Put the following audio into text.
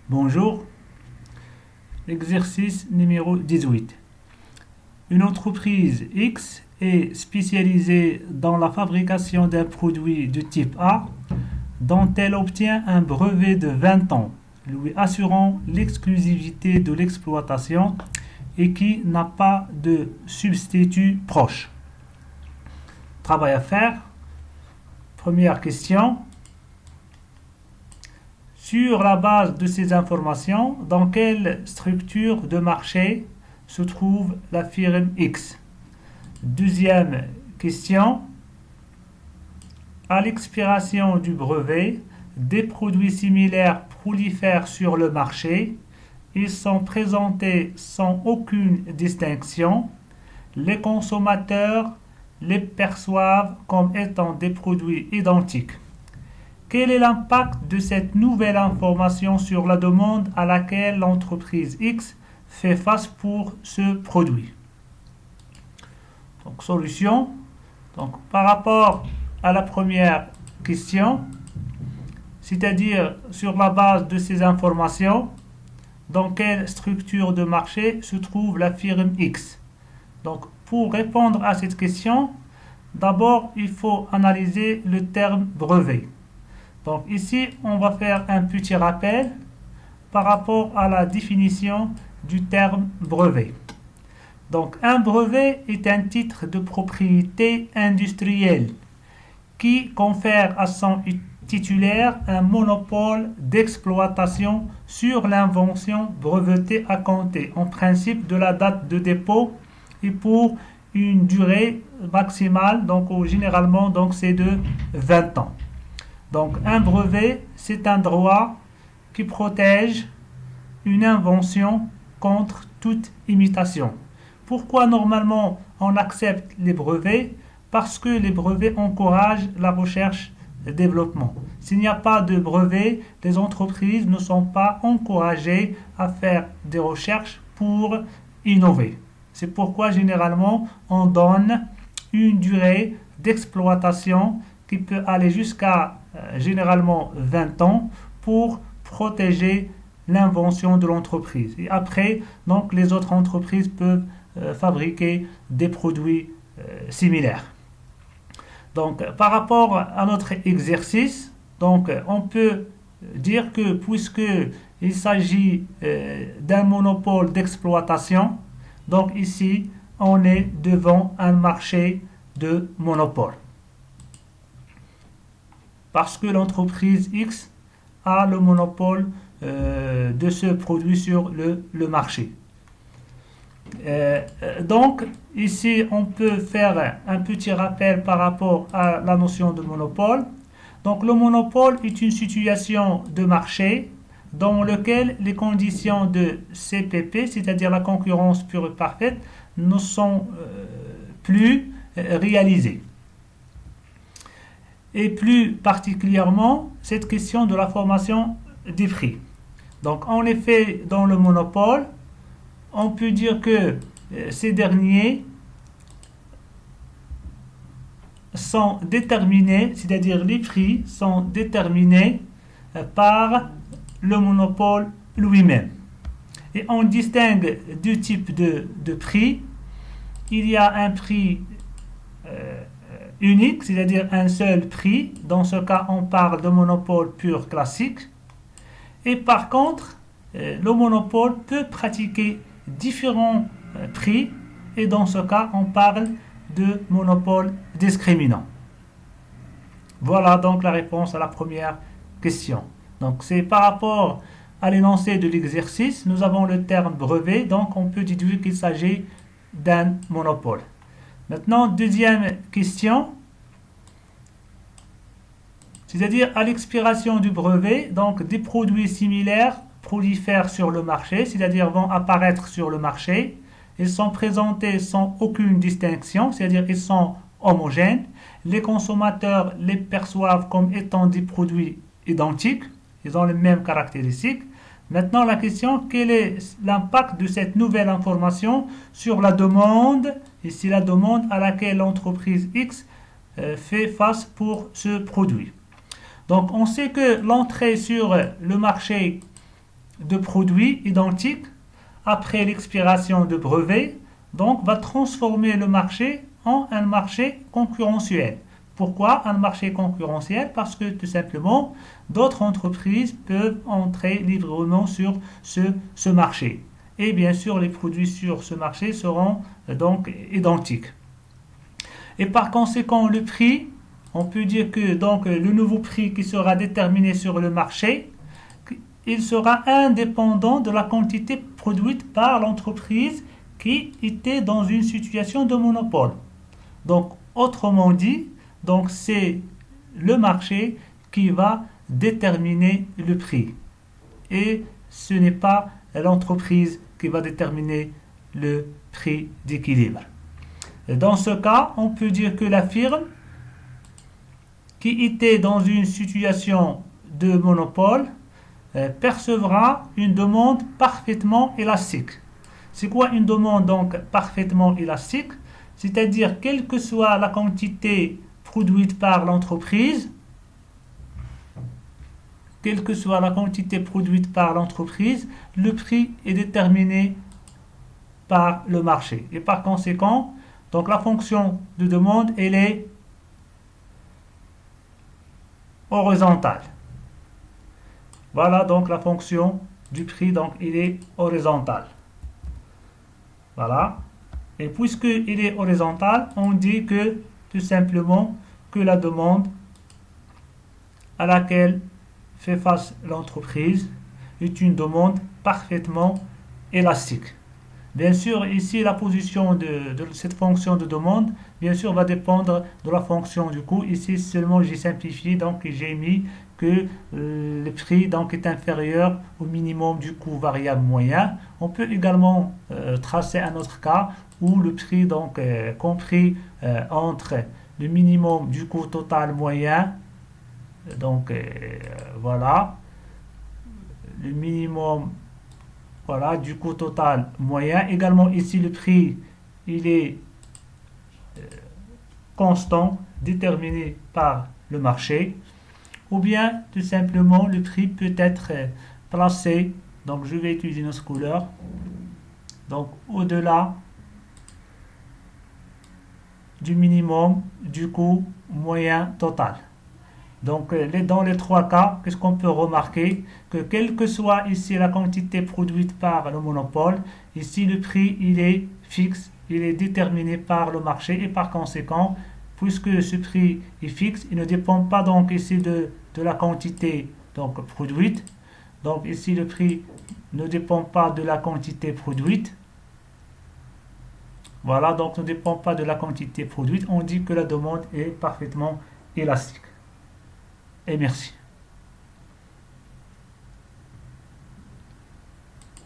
Bonjour, exercice numéro 18. Une entreprise X est spécialisée dans la fabrication d'un produit de type A dont elle obtient un brevet de 20 ans, lui assurant l'exclusivité de l'exploitation et qui n'a pas de substitut proche. Travail à faire. Première question. Sur la base de ces informations, dans quelle structure de marché se trouve la firme X? Deuxième question. À l'expiration du brevet, des produits similaires prolifèrent sur le marché. Ils sont présentés sans aucune distinction. Les consommateurs les perçoivent comme étant des produits identiques. Quel est l'impact de cette nouvelle information sur la demande à laquelle l'entreprise X fait face pour ce produit? Donc, solution. Donc, par rapport à la première question, c'est-à-dire sur la base de ces informations, dans quelle structure de marché se trouve la firme X? Donc, pour répondre à cette question, d'abord, il faut analyser le terme brevet. Donc ici, on va faire un petit rappel par rapport à la définition du terme brevet. Donc un brevet est un titre de propriété industrielle qui confère à son titulaire un monopole d'exploitation sur l'invention brevetée à compter en principe de la date de dépôt et pour une durée maximale, donc généralement c'est de 20 ans. Donc un brevet, c'est un droit qui protège une invention contre toute imitation. Pourquoi normalement on accepte les brevets? Parce que les brevets encouragent la recherche et le développement. S'il n'y a pas de brevets, les entreprises ne sont pas encouragées à faire des recherches pour innover. C'est pourquoi généralement on donne une durée d'exploitation qui peut aller jusqu'à généralement 20 ans pour protéger l'invention de l'entreprise. Et après, donc, les autres entreprises peuvent fabriquer des produits similaires. Donc, par rapport à notre exercice, donc, on peut dire que puisque il s'agit d'un monopole d'exploitation, donc ici, on est devant un marché de monopole. Parce que l'entreprise X a le monopole de ce produit sur le marché. Donc, ici, on peut faire un petit rappel par rapport à la notion de monopole. Donc, le monopole est une situation de marché dans laquelle les conditions de CPP, c'est-à-dire la concurrence pure et parfaite, ne sont plus réalisées. Et plus particulièrement, cette question de la formation des prix. Donc, en effet, dans le monopole, on peut dire que ces derniers sont déterminés, c'est-à-dire les prix sont déterminés par le monopole lui-même. Et on distingue deux types de prix. Il y a un prix unique, c'est-à-dire un seul prix. Dans ce cas, on parle de monopole pur classique. Et par contre, le monopole peut pratiquer différents prix. Et dans ce cas, on parle de monopole discriminant. Voilà donc la réponse à la première question. Donc c'est par rapport à l'énoncé de l'exercice, nous avons le terme brevet, donc on peut déduire qu'il s'agit d'un monopole. Maintenant, deuxième question, c'est-à-dire à l'expiration du brevet, donc des produits similaires prolifèrent sur le marché, c'est-à-dire vont apparaître sur le marché. Ils sont présentés sans aucune distinction, c'est-à-dire ils sont homogènes. Les consommateurs les perçoivent comme étant des produits identiques, ils ont les mêmes caractéristiques. Maintenant, la question, quel est l'impact de cette nouvelle information sur la demande, ici la demande à laquelle l'entreprise X fait face pour ce produit. Donc, on sait que l'entrée sur le marché de produits identiques après l'expiration de brevet, donc va transformer le marché en un marché concurrentiel. Pourquoi un marché concurrentiel? Parce que tout simplement, d'autres entreprises peuvent entrer librement sur ce marché. Et bien sûr, les produits sur ce marché seront donc identiques. Et par conséquent, le prix, on peut dire que donc le nouveau prix qui sera déterminé sur le marché, il sera indépendant de la quantité produite par l'entreprise qui était dans une situation de monopole. Donc, autrement dit, donc c'est le marché qui va déterminer le prix. Et ce n'est pas l'entreprise qui va déterminer le prix d'équilibre. Dans ce cas, on peut dire que la firme qui était dans une situation de monopole percevra une demande parfaitement élastique. C'est quoi une demande donc parfaitement élastique? C'est-à-dire, quelle que soit la quantité produite par l'entreprise, quelle que soit la quantité produite par l'entreprise, le prix est déterminé par le marché. Et par conséquent, donc la fonction de demande, elle est horizontale. Voilà donc la fonction du prix, donc il est horizontal. Voilà. Et puisqu'il est horizontal, on dit que tout simplement que la demande à laquelle fait face l'entreprise est une demande parfaitement élastique. Bien sûr, ici, la position de cette fonction de demande, bien sûr, va dépendre de la fonction du coût. Ici, seulement, j'ai simplifié, donc j'ai mis que le prix donc, est inférieur au minimum du coût variable moyen. On peut également tracer un autre cas où le prix donc compris entre le minimum du coût total moyen, donc voilà, le minimum voilà, du coût total moyen. Également ici le prix il est constant, déterminé par le marché, ou bien tout simplement le prix peut être placé, donc je vais utiliser notre couleur, donc au-delà du minimum du coût moyen total. Donc, dans les trois cas, qu'est-ce qu'on peut remarquer? Que quelle que soit ici la quantité produite par le monopole, ici le prix, il est fixe, il est déterminé par le marché et par conséquent, puisque ce prix est fixe, il ne dépend pas donc ici de la quantité donc, produite. Donc, ici le prix ne dépend pas de la quantité produite. Voilà, donc ne dépend pas de la quantité produite. On dit que la demande est parfaitement élastique. Et merci.